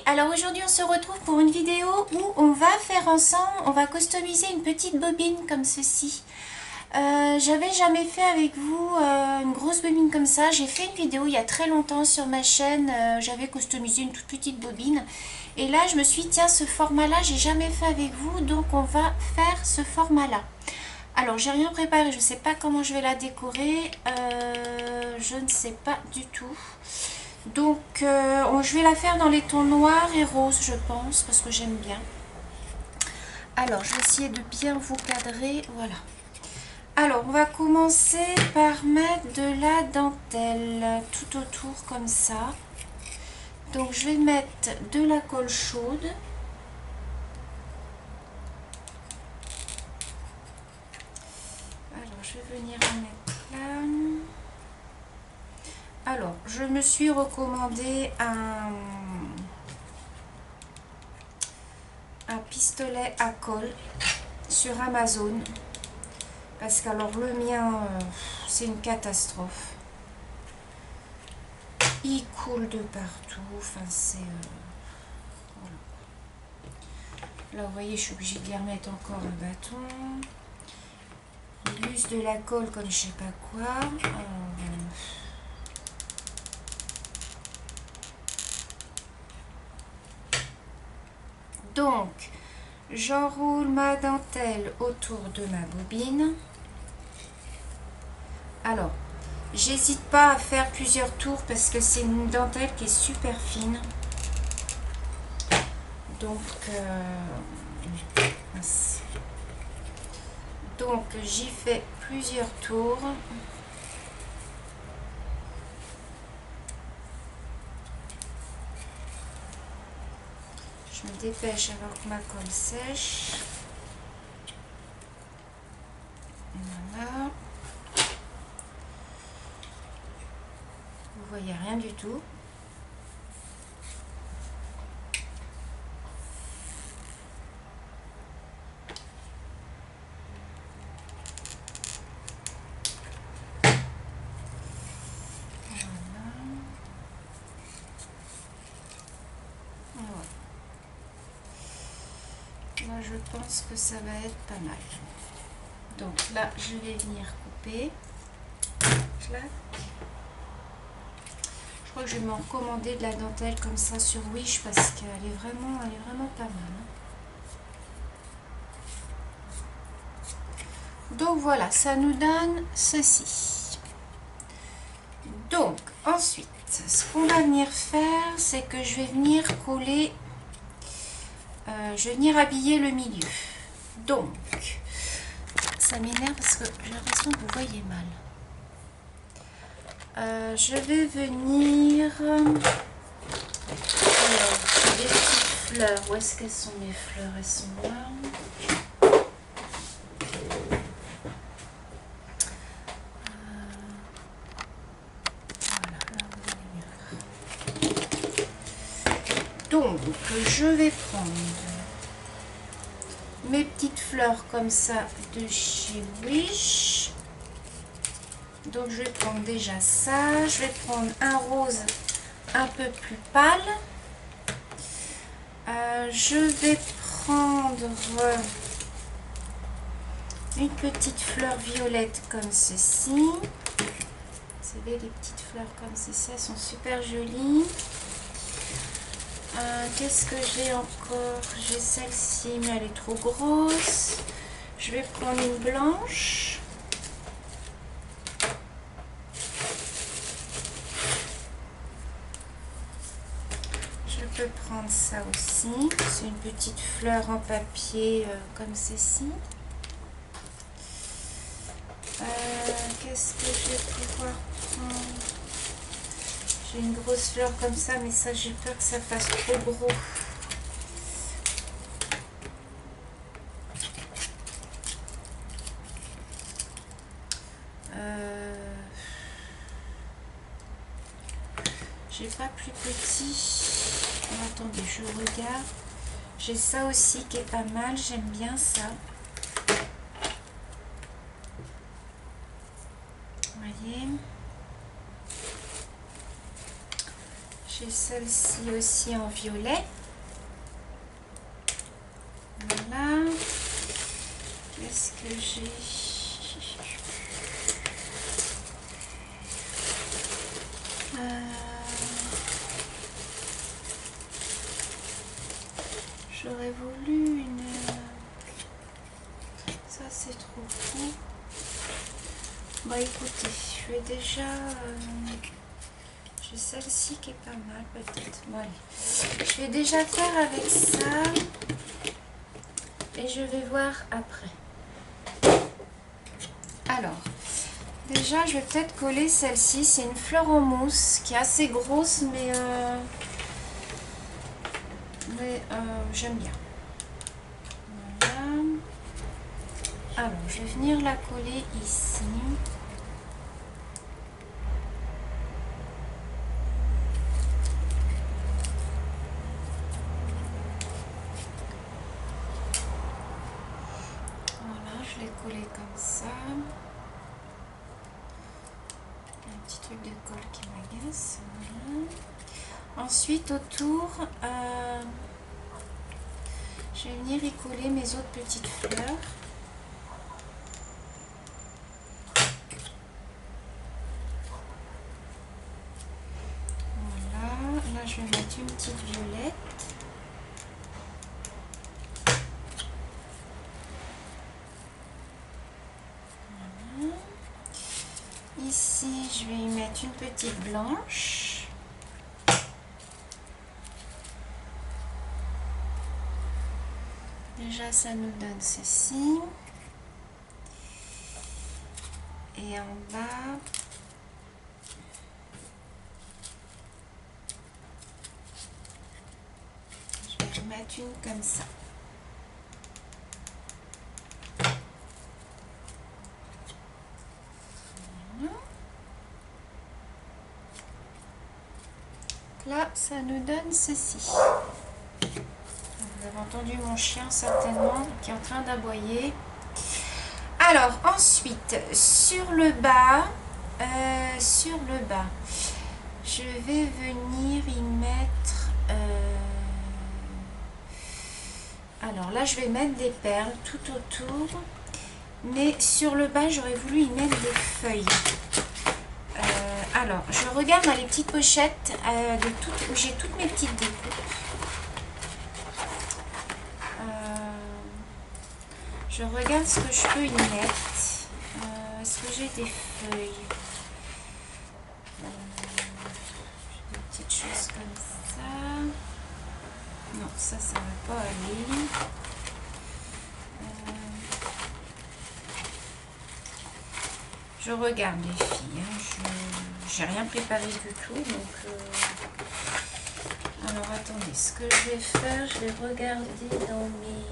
alors aujourd'hui on se retrouve pour une vidéo où on va faire ensemble, on va customiser une petite bobine comme ceci. J'avais jamais fait avec vous une grosse bobine comme ça. J'ai fait une vidéo il y a très longtemps sur ma chaîne, j'avais customisé une toute petite bobine. Et là je me suis dit tiens, ce format là j'ai jamais fait avec vous, donc on va faire ce format là. Alors j'ai rien préparé, je sais pas comment je vais la décorer, je ne sais pas du tout. Donc je vais la faire dans les tons noirs et roses je pense, parce que j'aime bien. Alors je vais essayer de bien vous cadrer, voilà. Alors on va commencer par mettre de la dentelle tout autour comme ça. Donc je vais mettre de la colle chaude. Alors je vais venir en mettre là. Alors je me suis recommandé un pistolet à colle sur Amazon. Parce qu'alors le mien, c'est une catastrophe. Il coule de partout. Enfin, c'est... voilà. Là, vous voyez, je suis obligée de lui remettre encore un bâton. Il use de la colle comme je sais pas quoi. Donc, j'enroule ma dentelle autour de ma bobine. Alors, j'hésite pas à faire plusieurs tours parce que c'est une dentelle qui est super fine. Donc, j'y fais plusieurs tours. Je me dépêche avant que ma colle sèche. Voilà. Vous voyez rien du tout. Là, je pense que ça va être pas mal. Donc là, je vais venir couper. Je crois que je vais m'en recommander de la dentelle comme ça sur Wish parce qu'elle est vraiment pas mal. Donc voilà, ça nous donne ceci. Donc ensuite, ce qu'on va venir faire, c'est que je vais venir coller, je vais venir habiller le milieu. Donc, ça m'énerve parce que j'ai l'impression que vous voyez mal. Je vais venir... Alors, j'ai des petites fleurs. Où est-ce qu'elles sont mes fleurs? Elles sont là. Donc, je vais prendre mes petites fleurs comme ça de chez Wish. Donc, je vais prendre déjà ça. Je vais prendre un rose un peu plus pâle. Je vais prendre une petite fleur violette comme ceci. Vous savez, les petites fleurs comme ceci, elles sont super jolies. Qu'est-ce que j'ai encore? J'ai celle-ci, mais elle est trop grosse. Je vais prendre une blanche. Je peux prendre ça aussi. C'est une petite fleur en papier comme ceci. Qu'est-ce que je vais pouvoir prendre? J'ai une grosse fleur comme ça, mais ça, j'ai peur que ça fasse trop gros. J'ai pas plus petit. Attendez, je regarde. J'ai ça aussi qui est pas mal. J'aime bien ça. Vous voyez. J'ai celle-ci aussi en violet. qu'est-ce que j'ai? J'aurais voulu une... Ça c'est trop court. Bah écoutez, je vais déjà... J'ai celle-ci qui est pas mal peut-être. Bon, allez. Je vais déjà faire avec ça. Et je vais voir après. Alors, déjà je vais peut-être coller celle-ci. C'est une fleur en mousse qui est assez grosse, mais j'aime bien. Voilà. Alors, je vais venir la coller ici. Voilà, je l'ai collée comme ça. Un petit truc de colle qui m'agace. Voilà. Ensuite, autour, je vais venir y coller mes autres petites fleurs. Voilà, là je vais mettre une petite violette. Voilà. Ici, je vais y mettre une petite blanche. Déjà, ça nous donne ceci. Et en bas, je vais en mettre une comme ça. Voilà. Là, ça nous donne ceci. Vous avez entendu mon chien certainement qui est en train d'aboyer. Alors ensuite sur le bas, je vais venir y mettre. Alors là, je vais mettre des perles tout autour, mais sur le bas, j'aurais voulu y mettre des feuilles. Alors, je regarde dans les petites pochettes où j'ai toutes mes petites découpes. Je regarde ce que je peux y mettre. Est-ce que j'ai des feuilles? J'ai des petites choses comme ça. Non, ça ne va pas aller. Je regarde les filles. Je n'ai rien préparé du tout. Donc, alors, attendez. Ce que je vais faire, je vais regarder dans mes...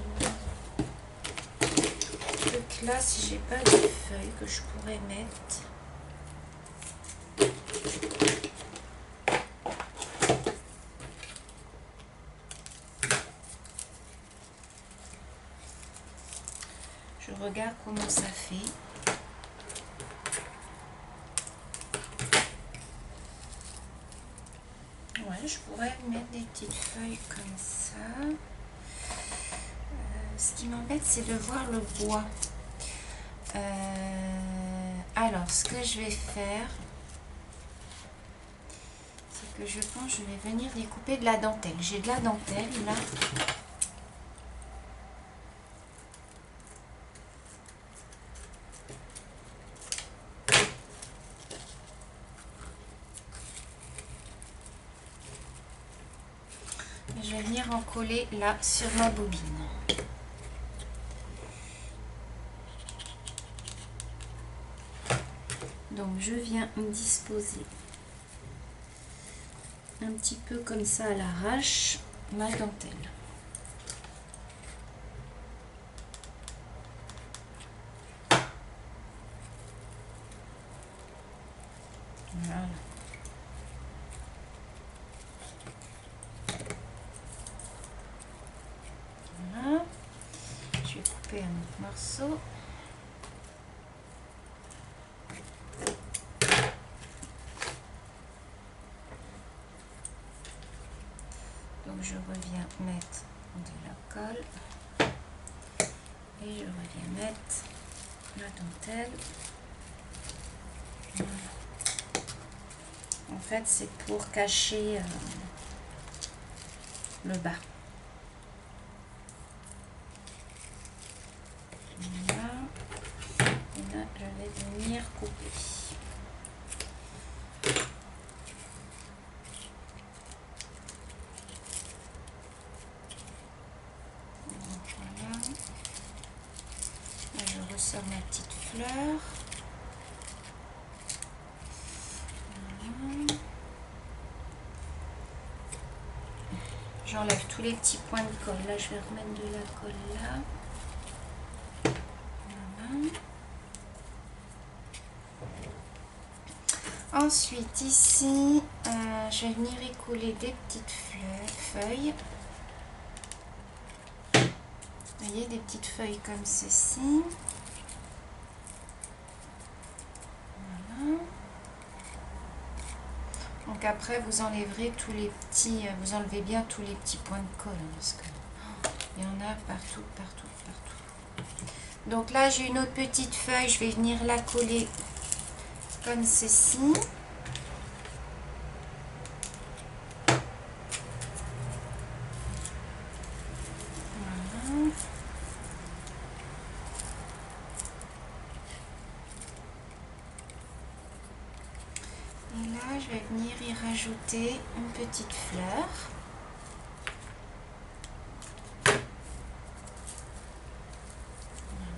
là, si j'ai pas de feuilles que je pourrais mettre. Je regarde comment ça fait. Ouais, je pourrais mettre des petites feuilles comme ça. Ce qui m'embête, c'est de voir le bois. Alors, ce que je vais faire, c'est que je pense que je vais venir découper de la dentelle. J'ai de la dentelle là. Et je vais venir en coller là sur ma bobine. Donc je viens me disposer un petit peu comme ça à l'arrache ma dentelle. Voilà. Voilà. Je vais couper un autre morceau. Donc je reviens mettre de la colle Et je reviens mettre la dentelle. En fait, c'est pour cacher le bas. Voilà. Et là, je vais venir couper. Voilà. Là, je ressors ma petite fleur. Voilà. J'enlève tous les petits points de colle. Là, je vais remettre de la colle là. Voilà. Ensuite, ici, je vais venir y coller des petites feuilles. Vous voyez, des petites feuilles comme ceci. Voilà. Donc après, vous enlèverez tous les petits, vous enlevez bien tous les petits points de colle, hein, parce que il y en a partout, partout, partout. Donc là, j'ai une autre petite feuille, je vais venir la coller comme ceci. Voilà. Et là, je vais venir y rajouter une petite fleur.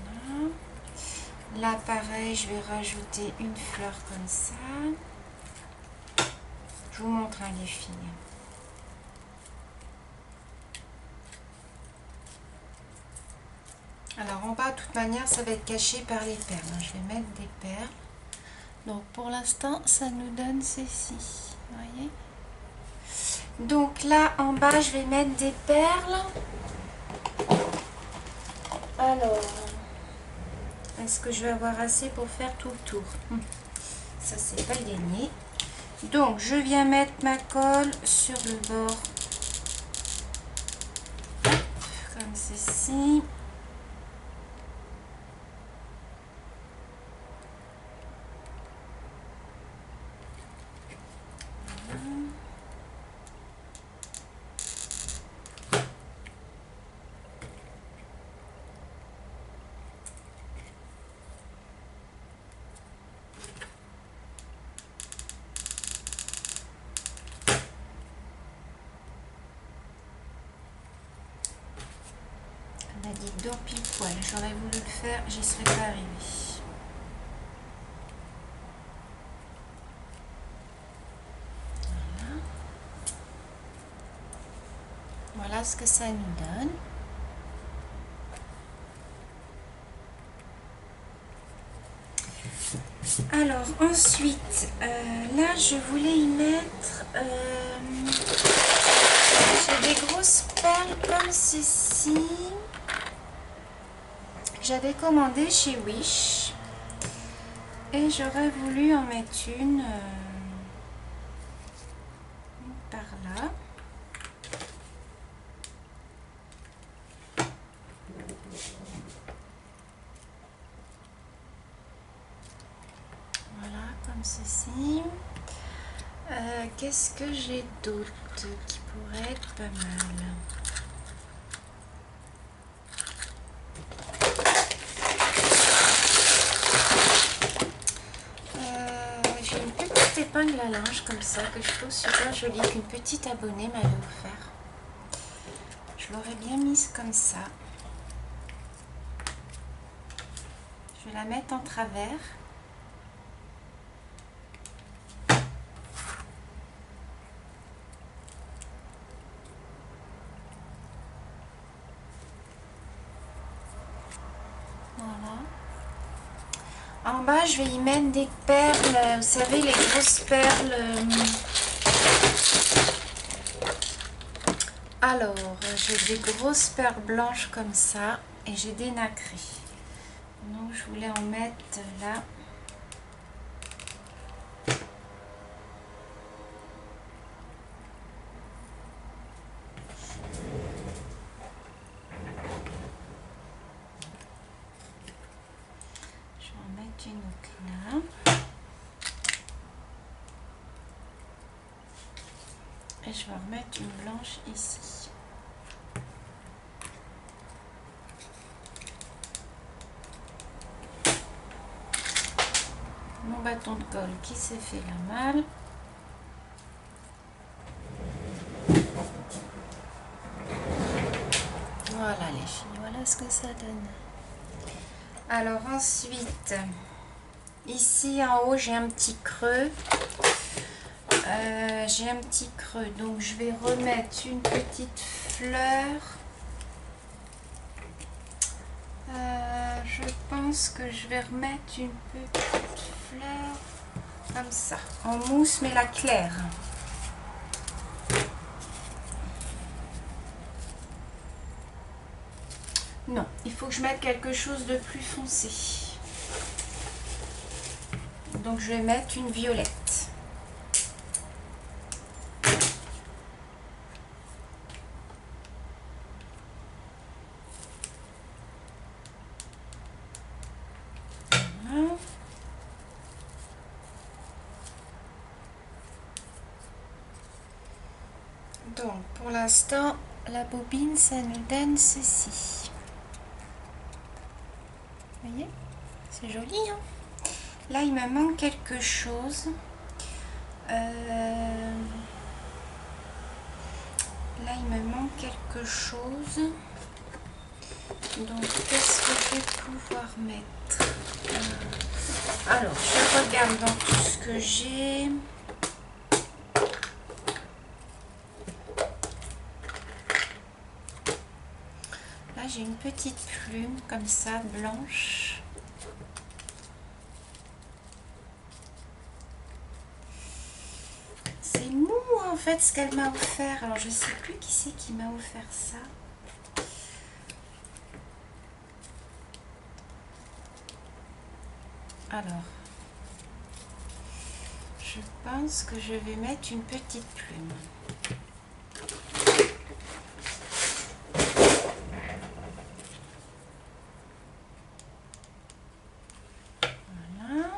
Voilà. Là, pareil, je vais rajouter une fleur comme ça. Je vous montre les filles. Alors en bas, de toute manière, ça va être caché par les perles. Je vais mettre des perles. Donc pour l'instant, ça nous donne ceci. Vous voyez? Donc là, en bas, je vais mettre des perles. Alors, est-ce que je vais avoir assez pour faire tout le tour? Ça, c'est pas gagné. Donc, je viens mettre ma colle sur le bord. Comme ceci. On a dit donc pile poil. J'aurais voulu le faire, j'y serais pas arrivée. Voilà. Voilà ce que ça nous donne. Alors ensuite, là je voulais y mettre j'ai des grosses perles comme ceci. J'avais commandé chez Wish et j'aurais voulu en mettre une par là. Voilà, comme ceci. Qu'est-ce que j'ai d'autre qui pourrait être pas mal? J'ai une petite épingle à linge comme ça que je trouve super jolie, qu'une petite abonnée m'avait offert. Je l'aurais bien mise comme ça. Je vais la mettre en travers. Voilà. En bas, je vais y mettre des perles, vous savez, les grosses perles. Alors, j'ai des grosses perles blanches comme ça et j'ai des nacrés. Donc, je voulais en mettre là. Et je vais remettre une blanche ici. Mon bâton de colle qui s'est fait la malle. Voilà les filles, voilà ce que ça donne. Alors ensuite, ici en haut j'ai un petit creux. Donc je vais remettre une petite fleur. Je pense que je vais remettre une petite fleur comme ça, en mousse mais la claire. Non, il faut que je mette quelque chose de plus foncé. Donc je vais mettre une violette. Voilà. Donc pour l'instant, la bobine, ça nous donne ceci. Vous voyez? C'est joli, hein? Là, il me manque quelque chose. Là, il me manque quelque chose. Donc, qu'est-ce que je vais pouvoir mettre? Alors, je regarde dans tout ce que j'ai. Là, j'ai une petite plume comme ça, blanche. C'est mou en fait ce qu'elle m'a offert. Alors, je sais plus qui c'est qui m'a offert ça. Alors, je pense que je vais mettre une petite plume. Voilà.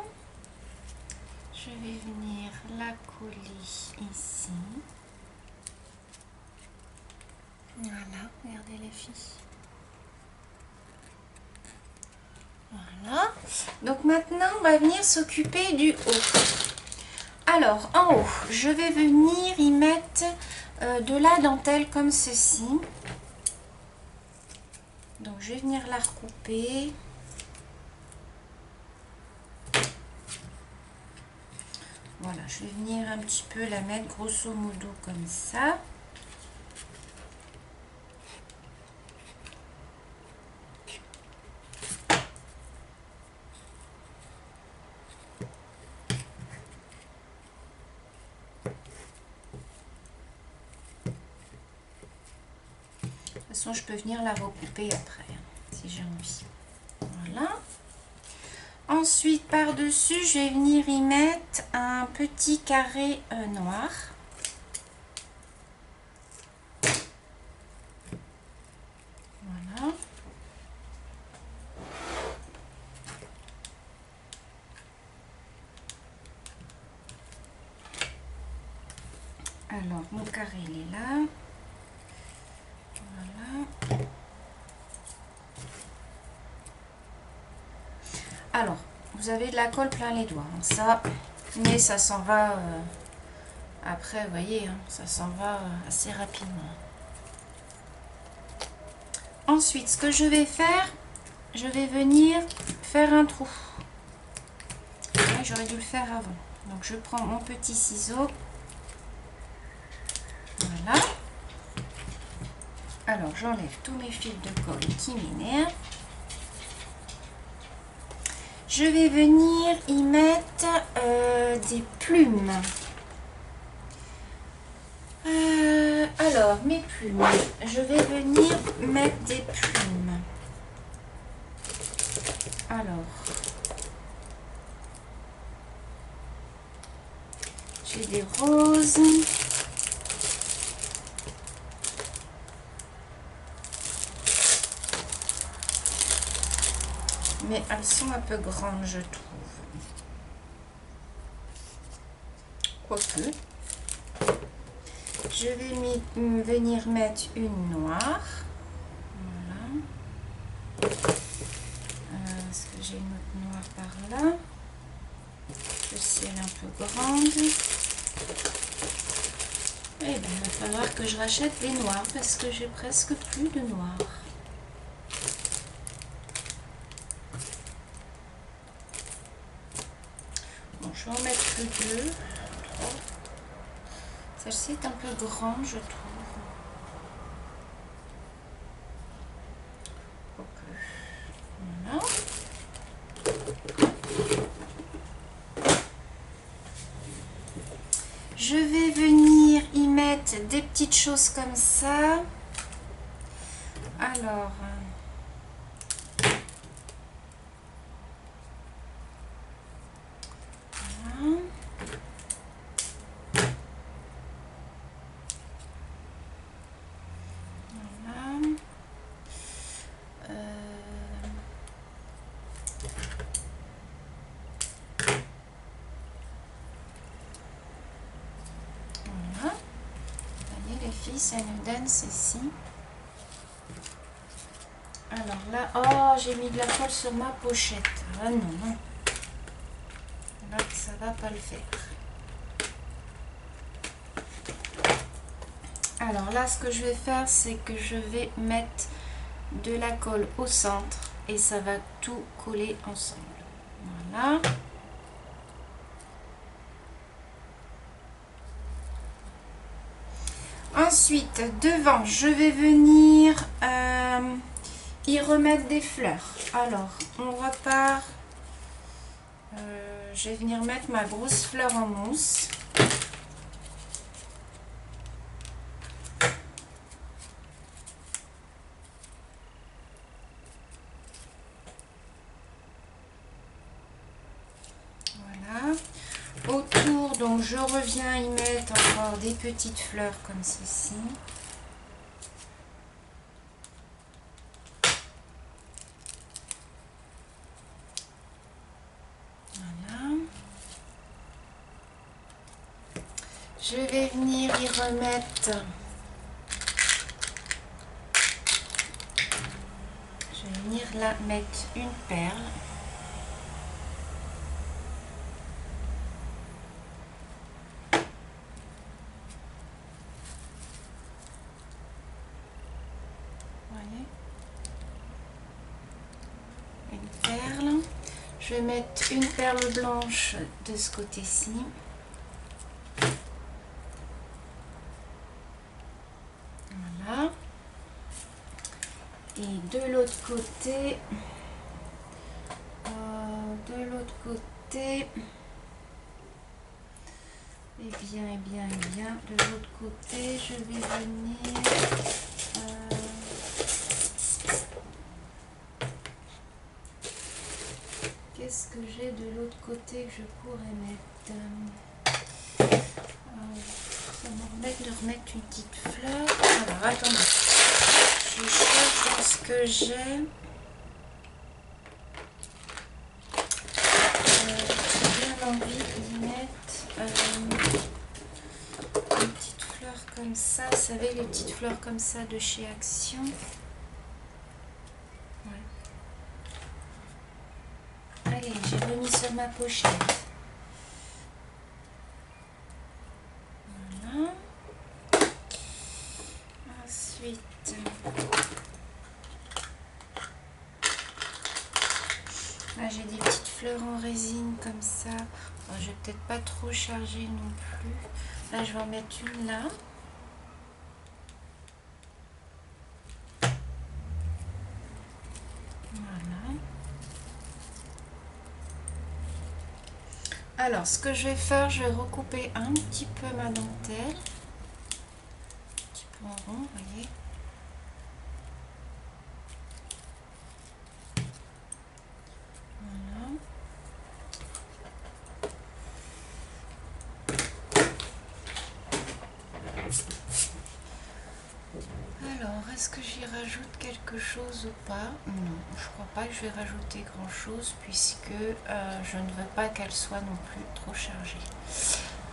Je vais venir la coller ici. Voilà, regardez les filles. Voilà. Donc maintenant, on va venir s'occuper du haut. Alors, en haut, je vais venir y mettre de la dentelle comme ceci. Donc, je vais venir la recouper. Voilà, je vais venir un petit peu la mettre grosso modo comme ça. De toute façon, je peux venir la recouper après, hein, si j'ai envie. Voilà. Ensuite, par-dessus, je vais venir y mettre un petit carré noir. Voilà. Alors, mon carré, il est là. Voilà. Alors, vous avez de la colle plein les doigts, hein, ça, mais ça s'en va après, vous voyez, hein, ça s'en va assez rapidement. Ensuite, ce que je vais faire, je vais venir faire un trou. J'aurais dû le faire avant. Donc, je prends mon petit ciseau. Voilà. Alors, j'enlève tous mes fils de colle qui m'énervent. Je vais venir y mettre des plumes. Alors, mes plumes. Je vais venir mettre des plumes. Alors, j'ai des roses. Mais elles sont un peu grandes, je trouve. Quoique. Je vais venir mettre une noire. Voilà. Est-ce que j'ai une autre noire par là? Celle-ci elle est un peu grande. Et bien, il va falloir que je rachète des noirs parce que j'ai presque plus de noirs. Bon, je vais en mettre que 2, 3. Celle-ci est un peu grande, je trouve. Voilà. Je vais venir y mettre des petites choses comme ça. Alors, voilà. Voilà. Voilà. Vous voyez les filles, ça nous donne ceci. Alors là, oh, j'ai mis de la colle sur ma pochette. Ah non, non. Là, ça va pas le faire. Alors là, ce que je vais faire, c'est que je vais mettre de la colle au centre et ça va tout coller ensemble. Voilà. Ensuite, devant, je vais venir y remettre des fleurs. Alors, on repart. Je vais venir mettre ma grosse fleur en mousse. Voilà. Autour, donc je reviens y mettre encore des petites fleurs comme ceci. Voilà. Je vais venir y remettre. Je vais venir là mettre une perle. Je vais mettre une perle blanche de ce côté-ci. Voilà. Et de l'autre côté, de l'autre côté, je vais venir. Qu'est-ce que j'ai de l'autre côté que je pourrais mettre? Ça me remettre une petite fleur. Alors, attendez. Je cherche dans ce que j'ai. J'ai bien envie d'y mettre une petite fleur comme ça. Vous savez, les petites fleurs comme ça de chez Action. Allez, j'ai remis sur ma pochette. Voilà. Ensuite, là j'ai des petites fleurs en résine comme ça. Bon, je vais peut-être pas trop charger non plus. Là, je vais en mettre une là. Alors, ce que je vais faire, je vais recouper un petit peu ma dentelle. Un petit peu en rond, vous voyez. Voilà. Alors, est-ce que j'y rajoute quelque chose ou pas? Non, je crois pas que je vais rajouter grand chose puisque je ne veux pas qu'elle soit non plus trop chargée.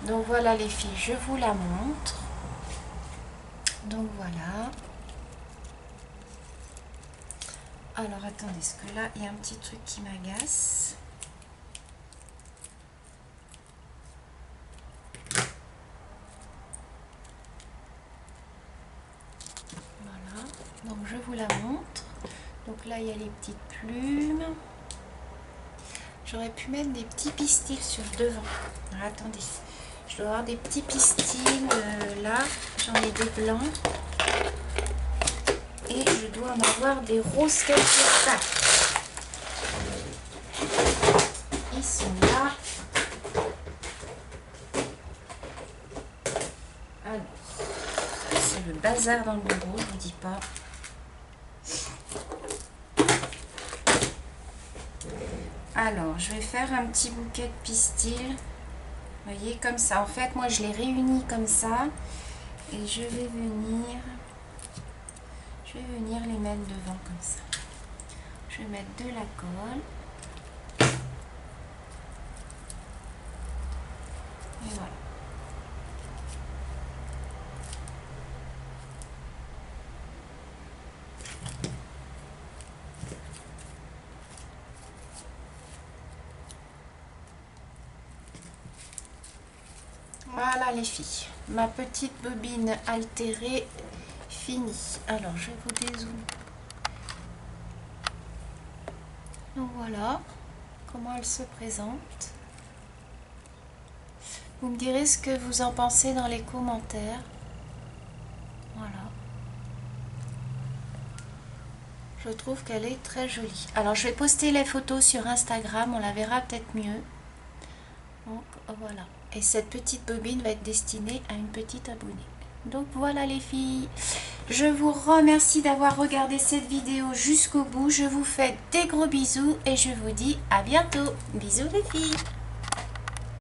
Donc voilà les filles, je vous la montre. Donc voilà. Alors attendez, parce que là il y a un petit truc qui m'agace. Voilà, donc je vous la montre. Donc là il y a les petites plumes. J'aurais pu mettre des petits pistils sur le devant. Alors, attendez, je dois avoir des petits pistils. Là j'en ai des blancs. Et je dois en avoir des roses quelque part. Ils sont là. Alors, c'est le bazar dans le bureau, je vous dis pas. Alors, je vais faire un petit bouquet de pistils. Vous voyez, comme ça. En fait, moi, je les réunis comme ça. Et je vais venir les mettre devant comme ça. Je vais mettre de la colle. Et voilà. Voilà les filles, ma petite bobine altérée finie. Alors je vous dézoome. Donc voilà comment elle se présente. Vous me direz ce que vous en pensez dans les commentaires. Voilà. Je trouve qu'elle est très jolie. Alors je vais poster les photos sur Instagram, on la verra peut-être mieux. Donc voilà. Et cette petite bobine va être destinée à une petite abonnée. Donc voilà les filles. Je vous remercie d'avoir regardé cette vidéo jusqu'au bout. Je vous fais des gros bisous et je vous dis à bientôt. Bisous les filles.